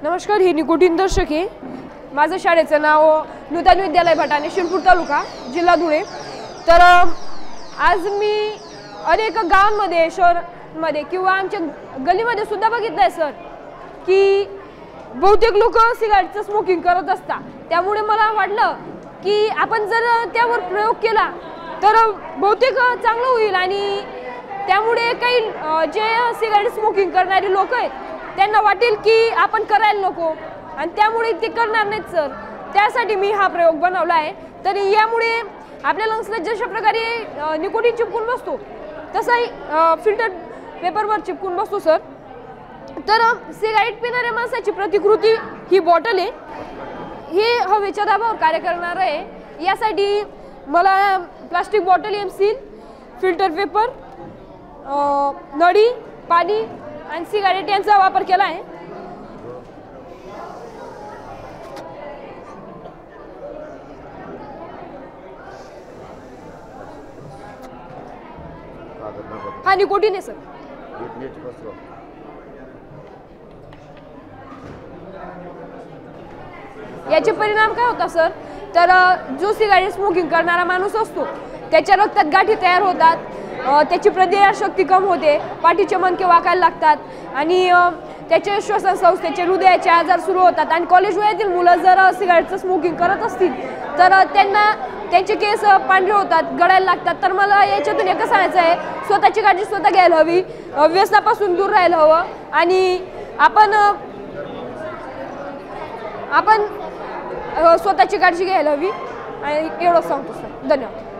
नमस्कार, हे निकोटीन दर्शक आहे। माझं शाळेचं नाव नूतन विद्यालय भटाणे, शिरपूर तालुका, जिल्हा धुळे। तर आज मी अनेक गावांमध्ये, शहरांमध्ये किंवा आमच्या गलीमध्ये सुद्धा बघितलंय सर की बहुतेक लोक सिगारेटचं स्मोकिंग करत असतात। त्यामुळे मला वाटलं की आपण जर त्यावर प्रयोग केला तर बहुतेक चांगलं होईल आणि त्यामुळे काही जे सिगारेट स्मोकिंग करणारे लोक आहेत त्यांना वाटेल की आपण करायला नको आणि त्यामुळे ते करणार नाहीत सर। त्यासाठी मी हा प्रयोग बनवला आहे। तर यामुळे आपल्या लंग्सला जशा प्रकारे निकोटीन चिपकून बसतो तसाही फिल्टर पेपरवर चिपकून बसतो सर। तर सिगारेट पिणाऱ्या माणसाची प्रतिकृती ही बॉटल आहे, हे हवेच्या दाबावर कार्य करणार आहे। यासाठी मला plastic bottle, M-Seal, filter paper, नळी, पाणी आणि सिगारेट यांचा वापर केला आहे। हा निकोटीन आहे सर। याचे परिणाम काय होता सर, तर जो सिगारेट स्मोकिंग करणारा माणूस असतो त्याच्या रक्तात गाठी तयार होतात, त्याची प्रतिकारशक्ती कम होते, पाठीचे मणके वाकायला लागतात आणि त्याचे श्वसन संस्थेचे, हृदयाचे आजार सुरू होतात। आणि कॉलेज वयातील मुलं जर सिगारेटचं स्मोकिंग करत असतील तर त्यांचे केस पांढरे होतात, गळायला लागतात। तर मला याच्यातून एकच सांगायचं आहे, स्वतःची काळजी स्वतः घ्यायला हवी, व्यसनापासून दूर राहायला हवं आणि आपण स्वतःची काळजी घ्यायला हवी आणि एवढंच सांगतो सर। धन्यवाद।